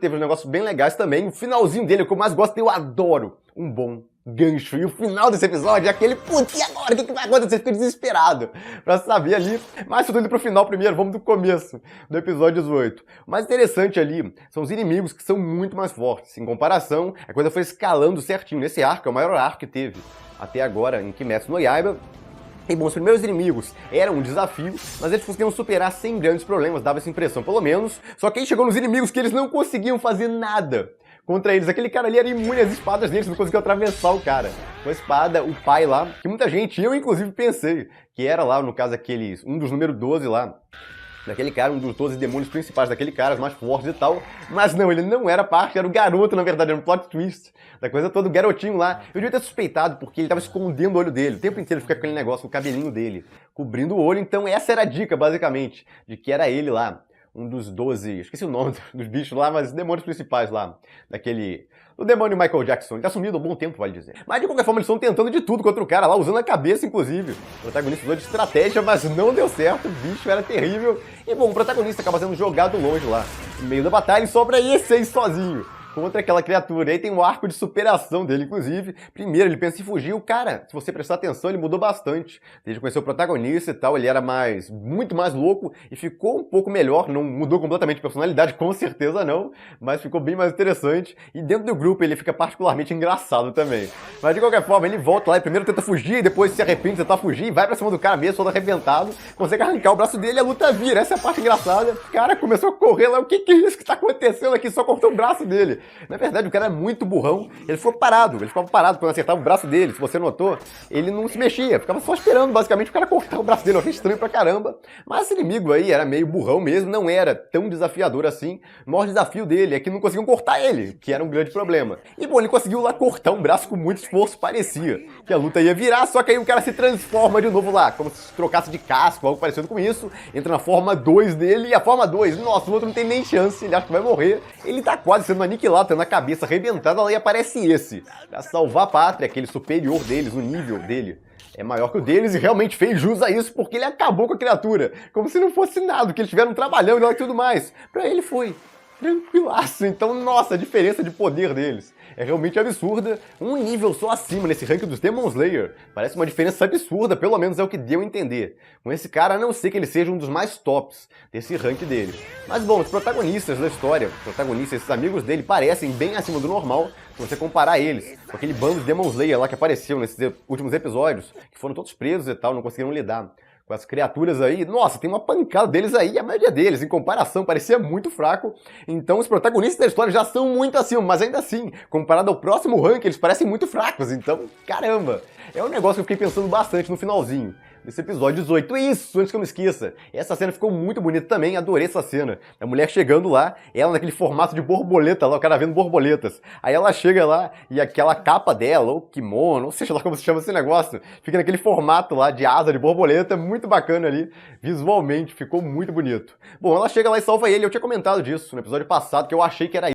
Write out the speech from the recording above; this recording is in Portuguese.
teve uns negócios bem legais também. O finalzinho dele, o que eu mais gosto, eu adoro um bom gancho. E o final desse episódio é aquele, putz, e agora? O que vai acontecer? Fica desesperado pra saber ali. Mas tudo indo pro final primeiro, vamos do começo do episódio 18. O mais interessante ali são os inimigos, que são muito mais fortes. Em comparação, a coisa foi escalando certinho. Nesse arco, é o maior arco que teve até agora em Kimetsu no Yaiba. E bom, os primeiros inimigos eram um desafio, mas eles conseguiam superar sem grandes problemas, dava essa impressão pelo menos. Só que aí chegou nos inimigos que eles não conseguiam fazer nada contra eles. Aquele cara ali era imune às espadas deles, não conseguiu atravessar o cara. Com a espada, o pai lá, que muita gente, eu inclusive pensei, que era lá, no caso, aqueles, um dos número 12 lá, daquele cara, um dos 12 demônios principais daquele cara, os mais fortes e tal. Mas não, ele não era parte, era o garoto, na verdade, era um plot twist da coisa toda, o garotinho lá. Eu devia ter suspeitado, porque ele tava escondendo o olho dele. O tempo inteiro ele fica com aquele negócio, o cabelinho dele, cobrindo o olho. Então essa era a dica, basicamente, de que era ele lá, um dos 12, esqueci o nome dos bichos lá, mas demônios principais lá, daquele... O demônio Michael Jackson, ele tá sumido há um bom tempo, vale dizer. Mas de qualquer forma, eles estão tentando de tudo contra o cara lá, usando a cabeça, inclusive. O protagonista usou de estratégia, mas não deu certo, o bicho era terrível. E bom, o protagonista acaba sendo jogado longe lá, no meio da batalha, e sobra esse aí sozinho contra aquela criatura. E aí tem um arco de superação dele, inclusive. Primeiro, ele pensa em fugir. O cara, se você prestar atenção, ele mudou bastante. Desde que conheceu o protagonista e tal, ele era muito mais louco e ficou um pouco melhor. Não mudou completamente de personalidade, com certeza não, mas ficou bem mais interessante. E dentro do grupo ele fica particularmente engraçado também. Mas de qualquer forma, ele volta lá e primeiro tenta fugir, depois se arrepende de tentar fugir, vai pra cima do cara mesmo, todo arrebentado, consegue arrancar o braço dele e a luta vira. Essa é a parte engraçada. O cara começou a correr lá, o que é isso que tá acontecendo aqui? Só cortou o braço dele. Na verdade, o cara é muito burrão, ele ficou parado, ele ficava parado quando acertava o braço dele, se você notou, ele não se mexia, ficava só esperando basicamente o cara cortar o braço dele. Eu achei estranho pra caramba, mas esse inimigo aí era meio burrão mesmo, não era tão desafiador assim. O maior desafio dele é que não conseguiam cortar ele, que era um grande problema. E bom, ele conseguiu lá cortar um braço com muito esforço, parecia que a luta ia virar, só que aí o cara se transforma de novo lá, como se trocasse de casco, algo parecido com isso, entra na forma 2 dele, e a forma 2, nossa, o outro não tem nem chance, ele acha que vai morrer, ele tá quase sendo aniquilado, tendo a cabeça arrebentada, lá e aparece esse, pra salvar a pátria, aquele superior deles, o nível dele é maior que o deles, e realmente fez jus a isso, porque ele acabou com a criatura, como se não fosse nada, que eles estiveram trabalhando lá e tudo mais. Pra ele foi tranquilaço. Então, nossa, a diferença de poder deles é realmente absurda. Um nível só acima nesse ranking dos Demon Slayer. Parece uma diferença absurda, pelo menos é o que deu a entender. Com esse cara, a não ser que ele seja um dos mais tops desse ranking dele. Mas bom, os protagonistas da história, esses amigos dele, parecem bem acima do normal, se você comparar eles com aquele bando de Demon Slayer lá que apareceu nesses últimos episódios, que foram todos presos e tal, não conseguiram lidar com as criaturas aí. Nossa, tem uma pancada deles aí, a maioria deles, em comparação, parecia muito fraco. Então os protagonistas da história já são muito acima, mas ainda assim, comparado ao próximo ranking, eles parecem muito fracos. Então, caramba, é um negócio que eu fiquei pensando bastante no finalzinho desse episódio 18. Isso, antes que eu me esqueça, essa cena ficou muito bonita também, adorei essa cena. A mulher chegando lá, ela naquele formato de borboleta lá, o cara vendo borboletas. Aí ela chega lá e aquela capa dela, ou kimono, ou seja lá como se chama esse negócio, fica naquele formato lá de asa de borboleta, muito bacana ali, visualmente, ficou muito bonito. Bom, ela chega lá e salva ele, eu tinha comentado disso no episódio passado, que eu achei que era